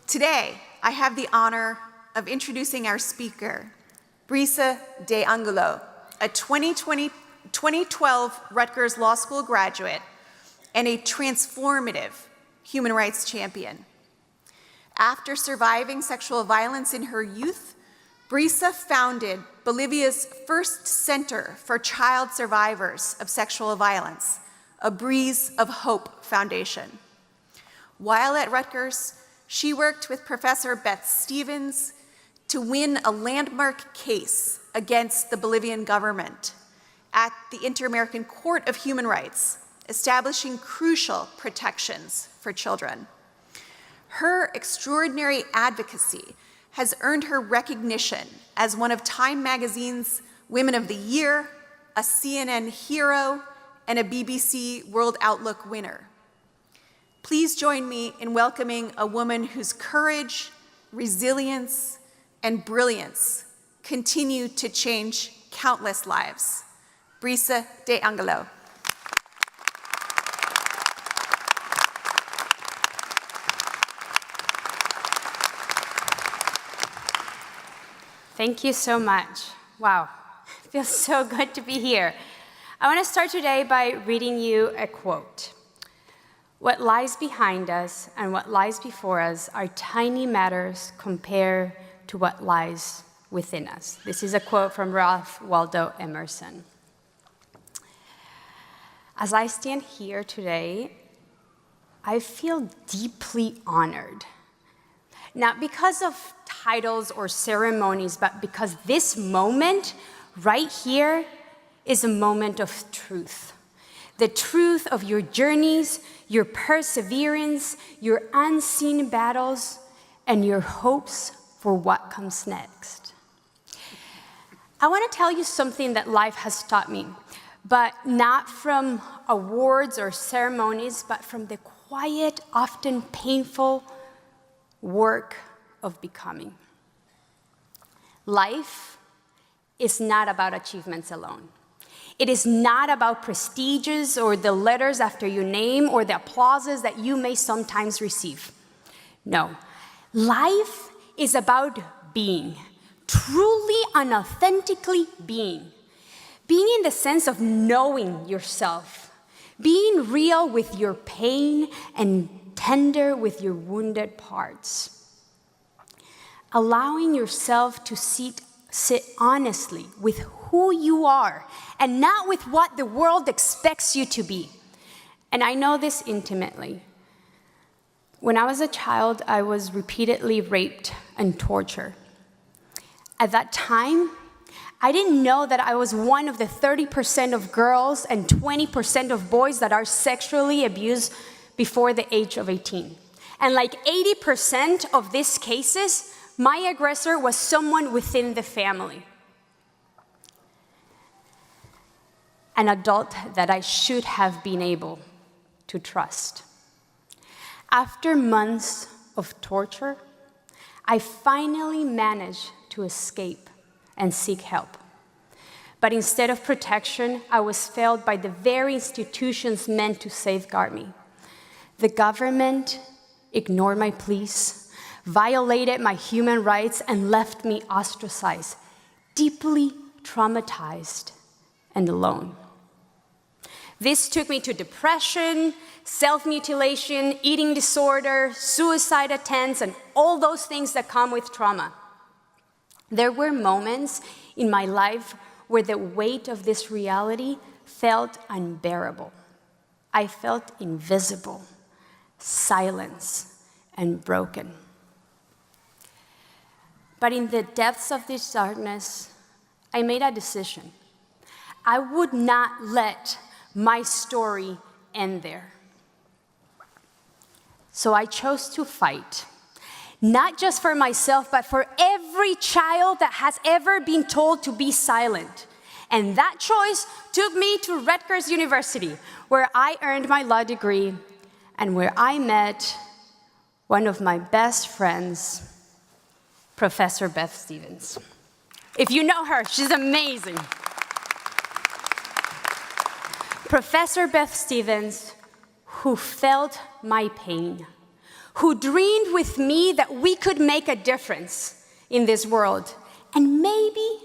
Today, I have the honor of introducing our speaker, BRISA De Angulo, a 2012 Rutgers Law School graduate and a transformative human rights champion. After surviving sexual violence in her youth, BRISA founded Bolivia's first Center for Child Survivors of Sexual Violence, a Breeze of Hope Foundation. While at Rutgers, she worked with Professor Beth Stevens to win a landmark case against the Bolivian government at the Inter-American Court of Human Rights, establishing crucial protections for children. Her extraordinary advocacy has earned her recognition as one of Time Magazine's Women of the Year, a CNN hero, and a BBC World Outlook winner. Please join me in welcoming a woman whose courage, resilience, and brilliance continue to change countless lives. BRISA De Angulo. Thank you so much. Wow, it feels so good to be here. I want to start today by reading you a quote. What lies behind us and what lies before us are tiny matters compared to what lies within us. This is a quote from Ralph Waldo Emerson. As I stand here today, I feel deeply honored. Not because of titles or ceremonies, but because this moment right here is a moment of truth. The truth of your journeys, your perseverance, your unseen battles, and your hopes for what comes next. I want to tell you something that life has taught me, but not from awards or ceremonies, but from the quiet, often painful work of becoming. Life is not about achievements alone. It is not about prestiges or the letters after your name or the applauses that you may sometimes receive. No, life is about being, truly and authentically being. Being in the sense of knowing yourself, being real with your pain and tender with your wounded parts. Allowing yourself to sit honestly with who you are and not with what the world expects you to be. And I know this intimately. When I was a child, I was repeatedly raped and tortured. At that time, I didn't know that I was one of the 30% of girls and 20% of boys that are sexually abused before the age of 18. And like 80% of these cases, my aggressor was someone within the family. An adult that I should have been able to trust. After months of torture, I finally managed to escape and seek help. But instead of protection, I was failed by the very institutions meant to safeguard me. The government ignored my pleas, violated my human rights, and left me ostracized, deeply traumatized, and alone. This took me to depression, self-mutilation, eating disorder, suicide attempts, and all those things that come with trauma. There were moments in my life where the weight of this reality felt unbearable. I felt invisible, silence, and broken. But in the depths of this darkness, I made a decision. I would not let my story end there. So I chose to fight, not just for myself, but for every child that has ever been told to be silent. And that choice took me to Rutgers University, where I earned my law degree and where I met one of my best friends, Professor Beth Stevens. If you know her, she's amazing. Professor Beth Stevens, who felt my pain, who dreamed with me that we could make a difference in this world and maybe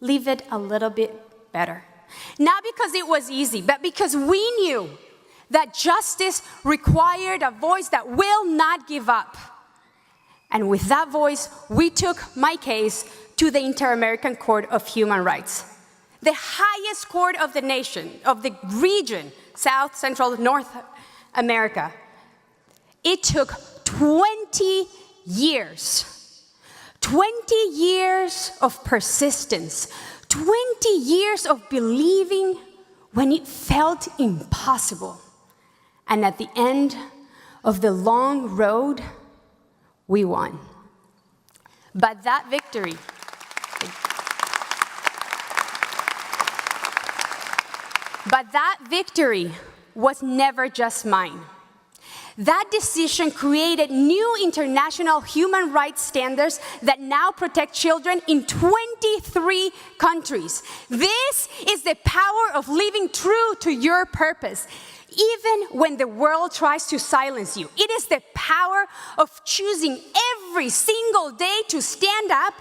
leave it a little bit better. Not because it was easy, but because we knew that justice required a voice that will not give up. And with that voice, we took my case to the Inter-American Court of Human Rights, the highest court of the nation, of the region, South, Central, North America. It took 20 years. 20 years of persistence. 20 years of believing when it felt impossible. And at the end of the long road, we won. But that victory, was never just mine. That decision created new international human rights standards that now protect children in 23 countries. This is the power of living true to your purpose, even when the world tries to silence you. It is the power of choosing every single day to stand up,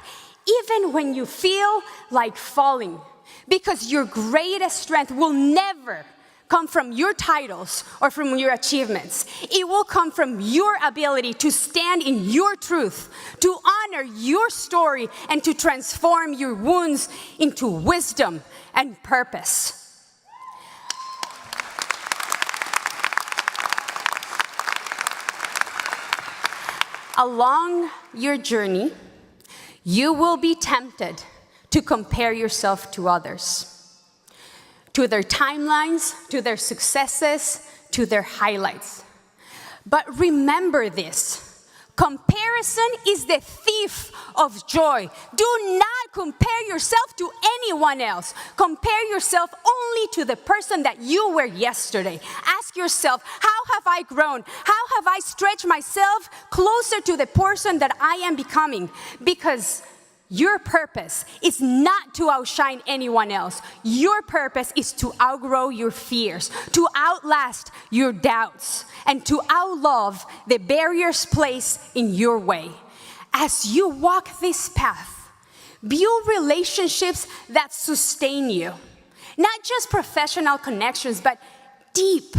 even when you feel like falling. Because your greatest strength will never come from your titles or from your achievements. It will come from your ability to stand in your truth, to honor your story, and to transform your wounds into wisdom and purpose. Along your journey, you will be tempted to compare yourself to others, to their timelines, to their successes, to their highlights. But remember this: comparison is the thief of joy. Do not compare yourself to anyone else. Compare yourself only to the person that you were yesterday. Ask yourself, how have I grown? How have I stretched myself closer to the person that I am becoming? Because your purpose is not to outshine anyone else. Your purpose is to outgrow your fears, to outlast your doubts, and to outlove the barriers placed in your way. As you walk this path, build relationships that sustain you. Not just professional connections, but deep,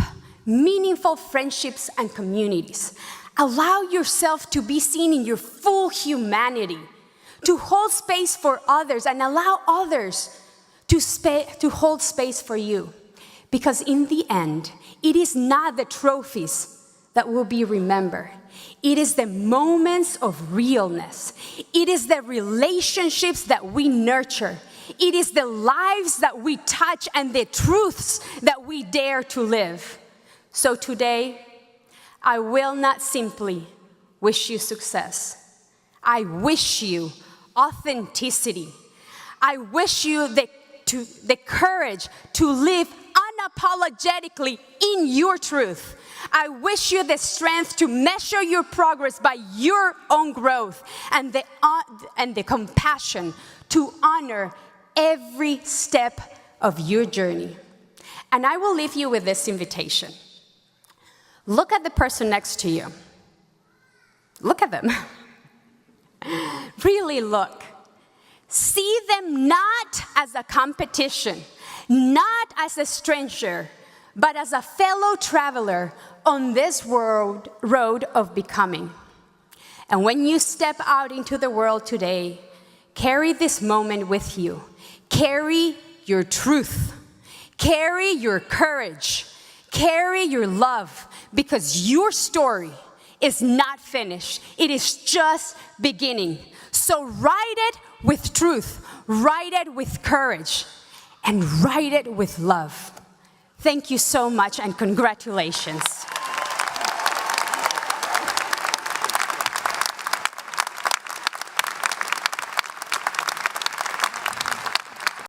meaningful friendships and communities. Allow yourself to be seen in your full humanity, to hold space for others and allow others to hold space for you. Because in the end, it is not the trophies that will be remembered. It is the moments of realness. It is the relationships that we nurture. It is the lives that we touch and the truths that we dare to live. So today, I will not simply wish you success. I wish you authenticity. I wish you the courage to live unapologetically in your truth. I wish you the strength to measure your progress by your own growth and the compassion to honor every step of your journey. And I will leave you with this invitation. Look at the person next to you. Look at them. Really look. See them not as a competition, not as a stranger, but as a fellow traveler on this road of becoming. And when you step out into the world today, carry this moment with you. Carry your truth. Carry your courage. Carry your love, because your story is not finished. It is just beginning. So write it with truth, write it with courage, and write it with love. Thank you so much, and congratulations.